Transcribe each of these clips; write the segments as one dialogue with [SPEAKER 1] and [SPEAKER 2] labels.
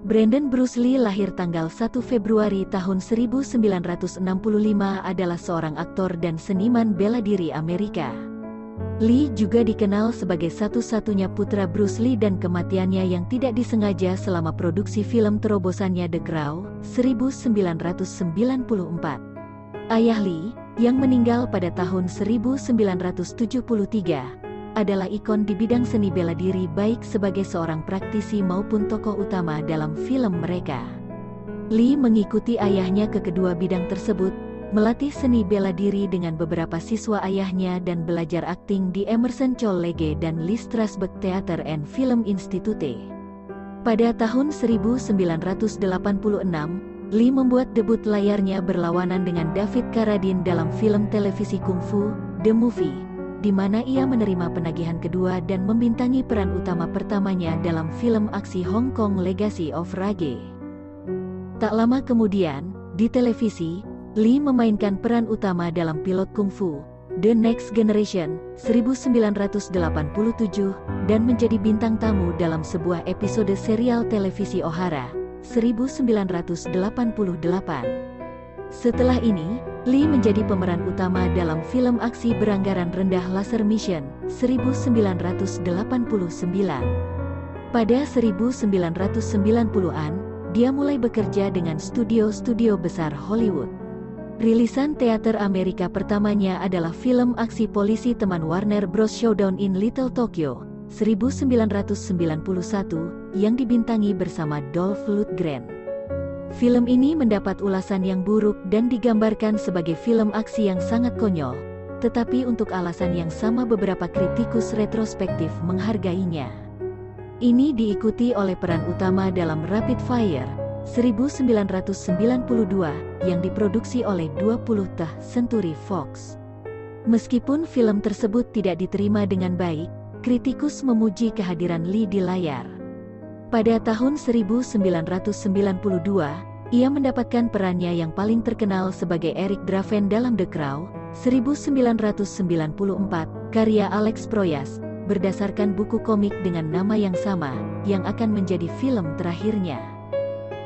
[SPEAKER 1] Brandon Bruce Lee lahir tanggal 1 Februari tahun 1965 adalah seorang aktor dan seniman bela diri Amerika. Lee juga dikenal sebagai satu-satunya putra Bruce Lee dan kematiannya yang tidak disengaja selama produksi film terobosannya The Crow, 1994. Ayah Lee, yang meninggal pada tahun 1973, adalah ikon di bidang seni bela diri baik sebagai seorang praktisi maupun tokoh utama dalam film mereka. Lee mengikuti ayahnya ke kedua bidang tersebut, melatih seni bela diri dengan beberapa siswa ayahnya dan belajar akting di Emerson College dan Lee Strasberg Theater and Film Institute. Pada tahun 1986, Lee membuat debut layarnya berlawanan dengan David Carradine dalam film televisi Kung Fu, The Movie, di mana ia menerima penagihan kedua dan membintangi peran utama pertamanya dalam film aksi Hong Kong Legacy of Rage. Tak lama kemudian, di televisi, Lee memainkan peran utama dalam pilot Kung Fu, The Next Generation, 1987, dan menjadi bintang tamu dalam sebuah episode serial televisi O'Hara, 1988. Setelah ini, Lee menjadi pemeran utama dalam film aksi beranggaran rendah Laser Mission, 1989. Pada 1990-an, dia mulai bekerja dengan studio-studio besar Hollywood. Rilisan teater Amerika pertamanya adalah film aksi polisi teman Warner Bros. Showdown in Little Tokyo, 1991, yang dibintangi bersama Dolph Lundgren. Film ini mendapat ulasan yang buruk dan digambarkan sebagai film aksi yang sangat konyol, tetapi untuk alasan yang sama beberapa kritikus retrospektif menghargainya. Ini diikuti oleh peran utama dalam Rapid Fire, 1992, yang diproduksi oleh 20th Century Fox. Meskipun film tersebut tidak diterima dengan baik, kritikus memuji kehadiran Lee di layar. Pada tahun 1992, ia mendapatkan perannya yang paling terkenal sebagai Eric Draven dalam The Crow, 1994, karya Alex Proyas, berdasarkan buku komik dengan nama yang sama, yang akan menjadi film terakhirnya.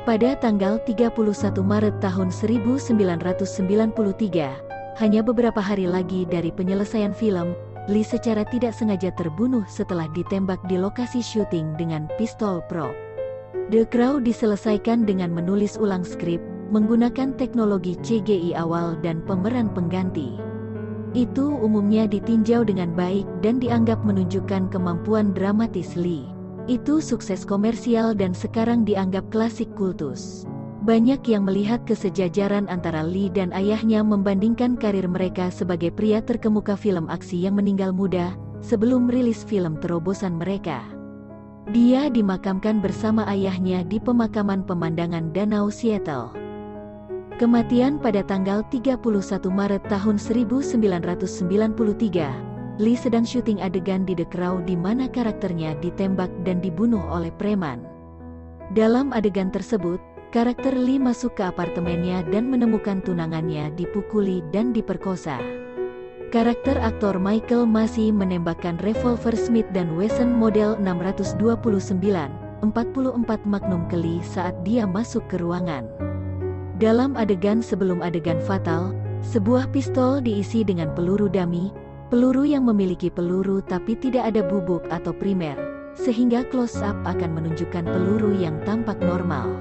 [SPEAKER 1] Pada tanggal 31 Maret tahun 1993, hanya beberapa hari lagi dari penyelesaian film, Lee secara tidak sengaja terbunuh setelah ditembak di lokasi syuting dengan pistol prop. The Crow diselesaikan dengan menulis ulang skrip, menggunakan teknologi CGI awal dan pemeran pengganti. Itu umumnya ditinjau dengan baik dan dianggap menunjukkan kemampuan dramatis Lee. Itu sukses komersial dan sekarang dianggap klasik kultus. Banyak yang melihat kesejajaran antara Lee dan ayahnya membandingkan karir mereka sebagai pria terkemuka film aksi yang meninggal muda, sebelum rilis film terobosan mereka. Dia dimakamkan bersama ayahnya di pemakaman pemandangan Danau Seattle. Kematian pada tanggal 31 Maret tahun 1993, Lee sedang syuting adegan di The Crow di mana karakternya ditembak dan dibunuh oleh preman. Dalam adegan tersebut, karakter Lee masuk ke apartemennya dan menemukan tunangannya dipukuli dan diperkosa. Karakter aktor Michael masih menembakkan revolver Smith & Wesson model 629, 44 Magnum ke Lee saat dia masuk ke ruangan. Dalam adegan sebelum adegan fatal, sebuah pistol diisi dengan peluru dummy, peluru yang memiliki peluru tapi tidak ada bubuk atau primer, sehingga close-up akan menunjukkan peluru yang tampak normal.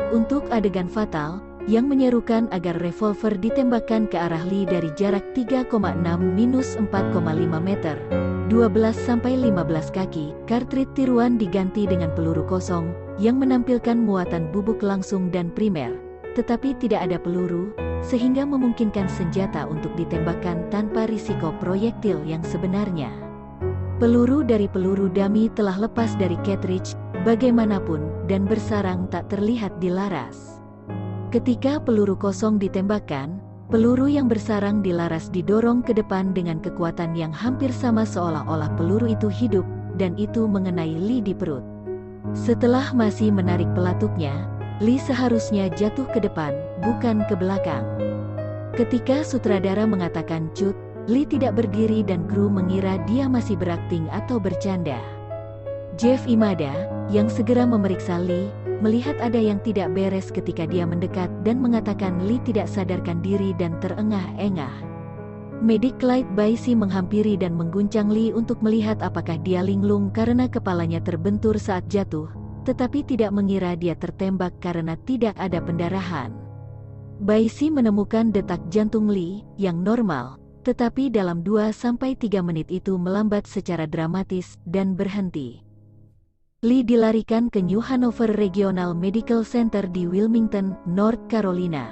[SPEAKER 1] Untuk adegan fatal, yang menyerukan agar revolver ditembakkan ke arah Lee dari jarak 3,6-4,5 meter, 12-15 kaki, kartrid tiruan diganti dengan peluru kosong, yang menampilkan muatan bubuk langsung dan primer, tetapi tidak ada peluru, sehingga memungkinkan senjata untuk ditembakkan tanpa risiko proyektil yang sebenarnya. Peluru dari peluru dummy telah lepas dari cartridge, bagaimanapun, dan bersarang tak terlihat di laras. Ketika peluru kosong ditembakkan, peluru yang bersarang di laras didorong ke depan dengan kekuatan yang hampir sama seolah-olah peluru itu hidup, dan itu mengenai Lee di perut. Setelah masih menarik pelatuknya, Lee seharusnya jatuh ke depan, bukan ke belakang. Ketika sutradara mengatakan cut, Lee tidak berdiri dan kru mengira dia masih berakting atau bercanda. Jeff Imada, yang segera memeriksa Lee, melihat ada yang tidak beres ketika dia mendekat dan mengatakan Lee tidak sadarkan diri dan terengah-engah. Medik Clyde Baisi menghampiri dan mengguncang Lee untuk melihat apakah dia linglung karena kepalanya terbentur saat jatuh, tetapi tidak mengira dia tertembak karena tidak ada pendarahan. Baisi menemukan detak jantung Lee yang normal, tetapi dalam 2-3 menit itu melambat secara dramatis dan berhenti. Lee dilarikan ke New Hanover Regional Medical Center di Wilmington, North Carolina.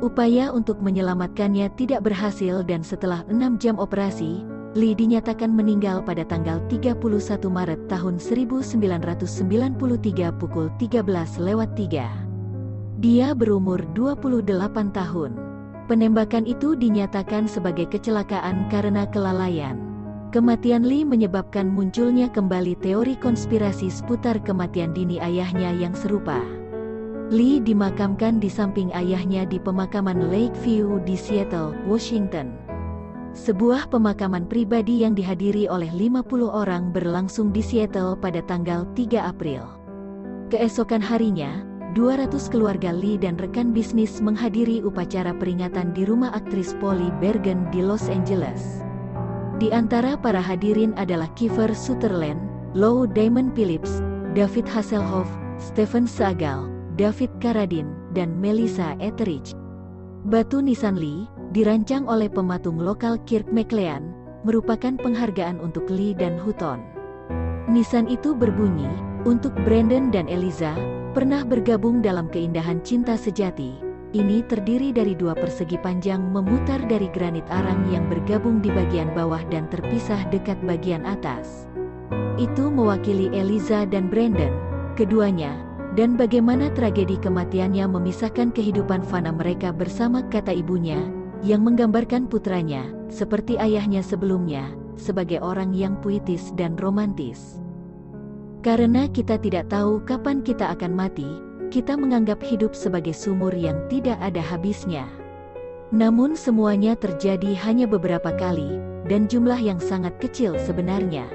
[SPEAKER 1] Upaya untuk menyelamatkannya tidak berhasil dan setelah 6 jam operasi, Lee dinyatakan meninggal pada tanggal 31 Maret tahun 1993 pukul 13:03. Dia berumur 28 tahun. Penembakan itu dinyatakan sebagai kecelakaan karena kelalaian. Kematian Lee menyebabkan munculnya kembali teori konspirasi seputar kematian dini ayahnya yang serupa. Lee dimakamkan di samping ayahnya di pemakaman Lakeview di Seattle, Washington. Sebuah pemakaman pribadi yang dihadiri oleh 50 orang berlangsung di Seattle pada tanggal 3 April. Keesokan harinya, 200 keluarga Lee dan rekan bisnis menghadiri upacara peringatan di rumah aktris Polly Bergen di Los Angeles. Di antara para hadirin adalah Kiefer Sutherland, Lou Diamond Phillips, David Hasselhoff, Steven Seagal, David Carradine, dan Melissa Etheridge. Batu nisan Lee, dirancang oleh pematung lokal Kirk McLean, merupakan penghargaan untuk Lee dan Hutton. Nisan itu berbunyi, "Untuk Brandon dan Eliza, pernah bergabung dalam keindahan cinta sejati." Ini terdiri dari 2 persegi panjang memutar dari granit arang yang bergabung di bagian bawah dan terpisah dekat bagian atas. Itu mewakili Eliza dan Brandon, keduanya, dan bagaimana tragedi kematiannya memisahkan kehidupan fana mereka bersama, kata ibunya, yang menggambarkan putranya, seperti ayahnya sebelumnya, sebagai orang yang puitis dan romantis. Karena kita tidak tahu kapan kita akan mati, kita menganggap hidup sebagai sumur yang tidak ada habisnya. Namun semuanya terjadi hanya beberapa kali, dan jumlah yang sangat kecil sebenarnya.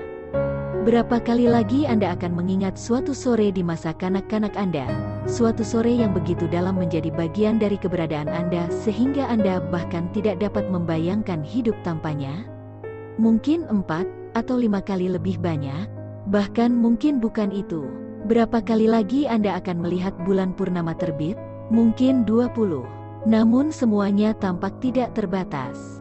[SPEAKER 1] Berapa kali lagi Anda akan mengingat suatu sore di masa kanak-kanak Anda, suatu sore yang begitu dalam menjadi bagian dari keberadaan Anda sehingga Anda bahkan tidak dapat membayangkan hidup tanpanya? Mungkin 4 atau 5 kali lebih banyak. Bahkan mungkin bukan itu. Berapa kali lagi Anda akan melihat bulan purnama terbit? Mungkin 20. Namun semuanya tampak tidak terbatas.